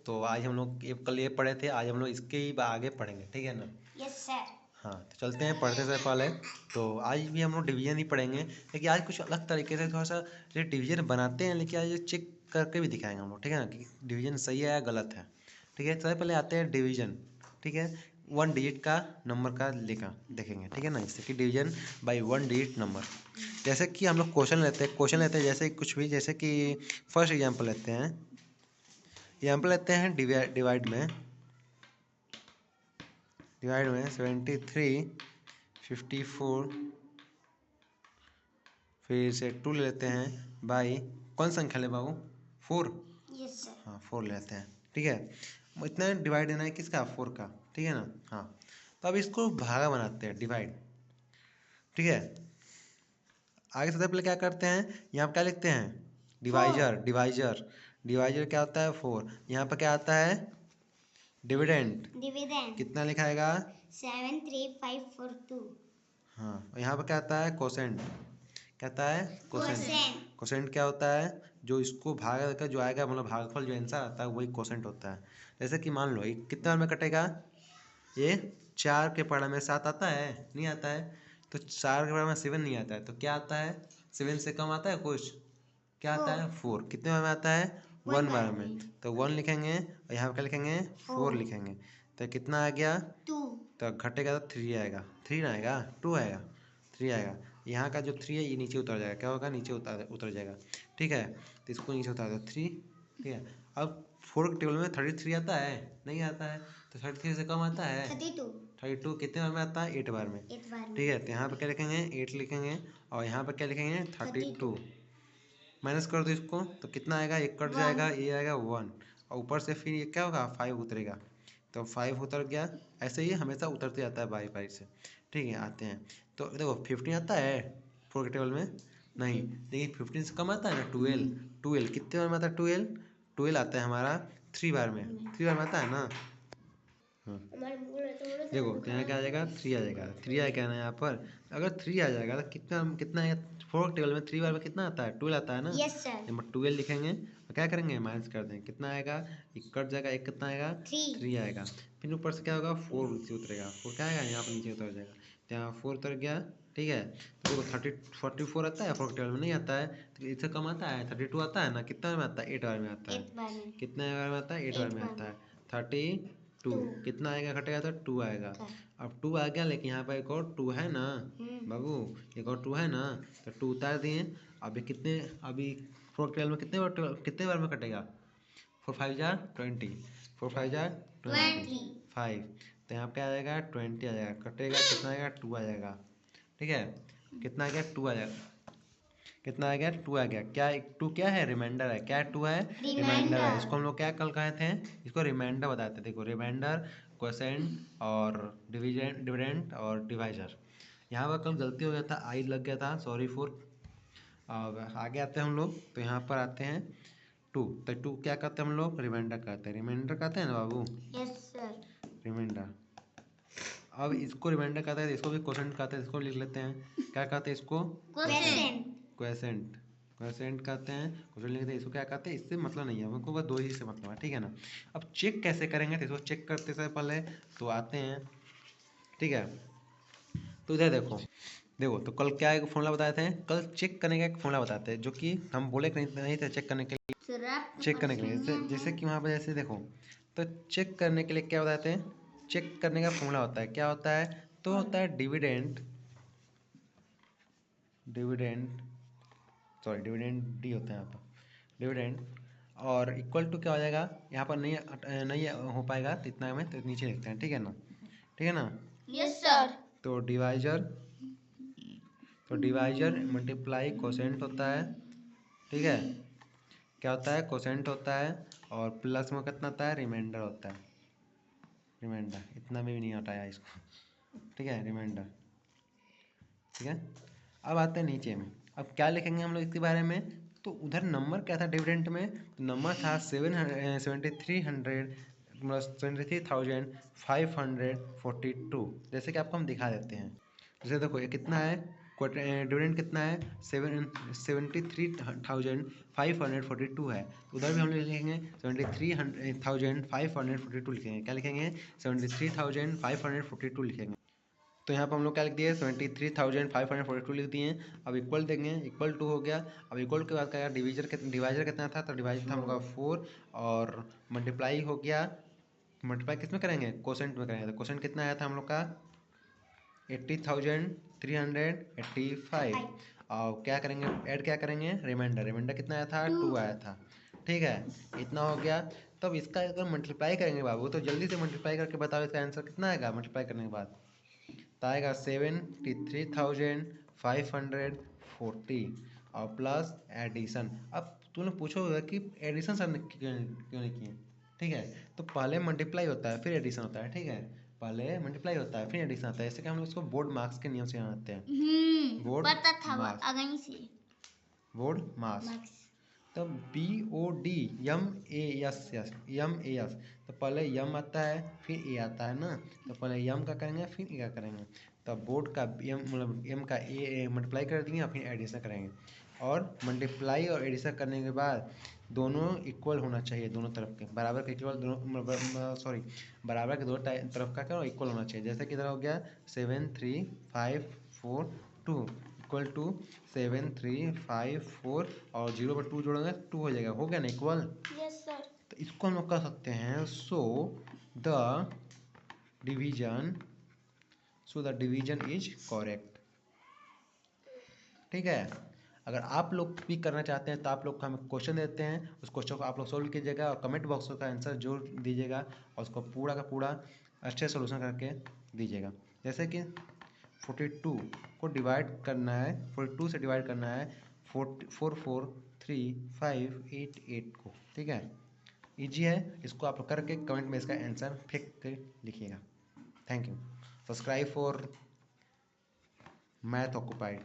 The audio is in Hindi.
तो आज हम लोग कल ये पढ़े थे, आज हम लोग इसके ही आगे पढ़ेंगे, ठीक है ना। Yes sir. हाँ तो चलते हैं पढ़ते से पहले। तो आज भी हम लोग डिवीजन ही पढ़ेंगे, लेकिन आज कुछ अलग तरीके से थोड़ा सा ये डिवीजन बनाते हैं, लेकिन आज ये चेक करके भी दिखाएंगे हम लोग, ठीक है ना, कि डिवीजन सही है या गलत है। ठीक है, सबसे पहले आते हैं डिवीजन। ठीक है, 1 डिजिट का नंबर का लिखा देखेंगे, ठीक है ना, जैसे कि डिवीजन बाय 1 डिजिट नंबर। जैसे कि हम लोग क्वेश्चन लेते हैं जैसे कुछ भी, जैसे कि फर्स्ट एग्जाम्पल लेते हैं डिवाइड में 73 54, फिर से 2 ले लेते हैं बाई कौन संख्या ले बाबू 4। Yes sir. हाँ 4 ले लेते हैं, ठीक है। इतना डिवाइड देना है किसका 4 का, ठीक है ना। हाँ तो अब इसको भागा बनाते हैं डिवाइड, ठीक है। आगे सबसे पहले क्या करते हैं, यहाँ पर क्या लिखते हैं डिवाइजर क्या होता है 4। यहाँ पर क्या आता है डिविडेंड कितना लिखाएगा 73542। हाँ, और यहाँ पर क्या आता है कोसेंट, क्या आता है कोसेंट क्या होता है, जो इसको भाग कर जो आएगा, मतलब भागफल जो आंसर आता है वही कोसेंट होता है। जैसे कि मान लो ये कितने बार में कटेगा, ये 4 के पढ़ा में 7 आता है, नहीं आता है। तो 4 के पढ़ा में 7 नहीं आता है, तो क्या आता है 7 से कम आता है कुछ, क्या आता है 4। कितने बार में आता है 1 बार में, तो 1 लिखेंगे और यहाँ पर क्या लिखेंगे 4 लिखेंगे। तो कितना आ गया 2। तो घटेगा तो 3 आएगा, 3 ना आएगा 2 आएगा, 3 आएगा। यहाँ का जो 3 है ये नीचे उतर जाएगा, क्या होगा नीचे उतर जाएगा, ठीक है। तो इसको नीचे उतार दो 3, ठीक है। अब 4 के टेबल में 33 आता है, नहीं आता है, तो 33 से कम आता है 32 कितने बार में आता है 8 बार में, ठीक है। तो यहाँ पर क्या लिखेंगे 8 लिखेंगे और यहाँ पर क्या लिखेंगे 32। माइनस कर दो इसको तो कितना आएगा, एक कट जाएगा, ये आएगा 1 और ऊपर से फिर ये क्या होगा 5 उतरेगा, तो 5 उतर गया। ऐसे ही हमेशा उतरते जाता है बारी बारी से, ठीक है। आते हैं तो देखो 15 आता है 4 के टेबल में, नहीं, लेकिन 15 से कम आता है ना 12 कितने बार में आता है 12 आता है हमारा 3 बार में, 3 बार में आता है ना। हाँ देखो तो यहाँ क्या आ जाएगा 3 आ जाएगा, 3 आएगा ना यहाँ पर। अगर 3 आ जाएगा तो कितना कितना आएगा 4 टेबल में 3 बार में कितना आता है 12 आता है ना। Yes sir. नंबर 12 लिखेंगे और क्या करेंगे माइनस कर देंगे, कितना आएगा एक कट जाएगा, एक कितना आएगा 3 आएगा। फिर ऊपर से क्या होगा 4 नीचे उतरेगा, 4 क्या आएगा यहाँ पर नीचे उतर जाएगा, तो यहाँ 4 उतर गया, ठीक है। तो देखो 44 आता है 4 टेबल में नहीं आता है, तो इससे कम आता है 32 आता है ना, कितना बार में आता है 8 बार में आता है, कितने बार में आता है 8 बार में आता है 32। कितना आएगा घटेगा तो 2 आएगा। अब 2 आ गया, लेकिन यहाँ पर एक और 2 है ना बाबू, एक और 2 है ना, तो 2 उतार दिए। अभी कितने, अभी 4 12 में कितने बार में कटेगा 4 5 जार 20, 4 5 जार 25, तो यहाँ पे आ जाएगा 20 आ जाएगा, कटेगा कितना आएगा 2 आ जाएगा, ठीक है। कितना आ गया 2 आ जाएगा, कितना आ गया 2 आ गया। क्या 2 क्या है रिमाइंडर है, क्या 2 है रिमाइंडर है। इसको हम लोग क्या कल कहे थे, इसको रिमाइंडर बताते थे। देखो रिमाइंडर क्वोशेंट और डिविडेंड और डिवाइजर। यहाँ पर कल गलती हो गया था, आई लग गया था, सॉरी फॉर। अब आगे आते हैं हम लोग, तो यहाँ पर आते हैं 2, तो 2 क्या कहते हैं हम लोग रिमाइंडर कहते हैं, रिमाइंडर कहते हैं ना बाबू। Yes sir. रिमाइंडर, अब इसको रिमाइंडर कहते हैं, इसको भी क्वोशेंट कहते हैं, इसको लिख लेते हैं क्या कहते हैं इसको क्वोशेंट कहते हैं, क्वेश्चन लिखते हैं, इसको क्या कहते हैं, इससे मतलब नहीं है हमको, बस 2 ही से मतलब है, ठीक है ना। अब चेक कैसे करेंगे, तो इसको चेक करते से पहले तो आते हैं, ठीक है। तो इधर देखो तो कल क्या एक फॉर्मूला बताए थे, कल चेक करने का एक फॉर्मूला बताते हैं, जो कि हम बोले नहीं थे चेक करने के लिए, जैसे कि वहाँ पर जैसे देखो, तो चेक करने के लिए क्या बताते हैं, चेक करने का फॉर्मूला होता है, क्या होता है, तो होता है डिविडेंड डिविडेंड डी होता है यहाँ पर डिविडेंड, और इक्वल टू क्या हो जाएगा, यहाँ पर नहीं हो पाएगा तो इतना में, तो नीचे लिखते हैं, ठीक है ना। Yes sir. तो डिवाइजर मल्टीप्लाई कोसेंट होता है, ठीक है। क्या होता है कोसेंट होता है, और प्लस में कितना होता है रिमाइंडर होता है, रिमाइंडर इतना में भी नहीं हटाया इसको, ठीक है रिमाइंडर, ठीक है। अब आते हैं नीचे में, अब क्या लिखेंगे हम लोग इसके बारे में, तो उधर नंबर क्या था डिविडेंड में, तो नंबर था 73,542। जैसे कि आपको हम दिखा देते हैं, जैसे देखो ये कितना है डिविडेंड कितना है 73,542 है। उधर भी हम लोग लिखेंगे 73,542 लिखेंगे। क्या लिखेंगे 73,542 लिखेंगे। तो यहाँ पर हम लोग क्या लिख दिए 73,542 लिख दिए। अब इक्वल देंगे, इक्वल टू हो गया। अब इक्वल के बाद क्या डिवाइजर कितना था, तो डिवाइजर था हम लोग का 4 और मल्टीप्लाई हो गया। मल्टीप्लाई किस में करेंगे कोसेंट में करेंगे। तो कोसेंट कितना आया था हम लोग का 80,385 और क्या करेंगे ऐड क्या करेंगे रिमाइंडर कितना आया था 2 आया था। ठीक है इतना हो गया। तब इसका अगर मल्टीप्लाई करेंगे बाबू तो जल्दी से मल्टीप्लाई करके बताओ इसका आंसर कितना आएगा मल्टीप्लाई करने के बाद। तो आएगा 73,540 और प्लस एडिशन। अब तूने पूछोगे कि एडिशन सर ने क्यों नहीं किए। ठीक है तो पहले मल्टीप्लाई होता है फिर एडिशन होता है। ठीक है पहले मल्टीप्लाई होता है फिर एडिशन होता है। ऐसे कि हम लोग इसको बोर्ड मार्क्स के नियम से जानते हैं। बोर्ड पता था मार्क्स अगनी से बोर्ड मार्क्स। तब BODMAS तो पहले यम आता है फिर ए आता है ना। तो पहले यम का करेंगे फिर ए का करेंगे। तब बोर्ड का एम मतलब एम का ए मल्टीप्लाई कर देंगे फिर एडिशन करेंगे। और मल्टीप्लाई और एडिशन करने के बाद दोनों इक्वल होना चाहिए, दोनों तरफ के बराबर के इक्वल दोनों सॉरी बराबर के दोनों तरफ का क्या इक्वल होना चाहिए। जैसे किधर हो गया 73,542 इक्वल टू 7354 और 0 पर 2 जोड़ेंगे 2 हो जाएगा। हो गया ना इक्वल। Yes sir. तो इसको हम लोग कर सकते हैं द डिवीजन इज करेक्ट। ठीक है अगर आप लोग भी करना चाहते हैं तो आप लोग को हम क्वेश्चन देते हैं, उस क्वेश्चन को आप लोग सोल्व कीजिएगा और कमेंट बॉक्स का आंसर जरूर दीजिएगा और उसको पूरा का पूरा अच्छे सोल्यूशन करके दीजिएगा। जैसे कि 42 को डिवाइड करना है 42 से डिवाइड करना है 443,588 को। ठीक है इजी है, इसको आप करके कमेंट में इसका आंसर फेंक के लिखिएगा। Thank you. Subscribe for math occupied.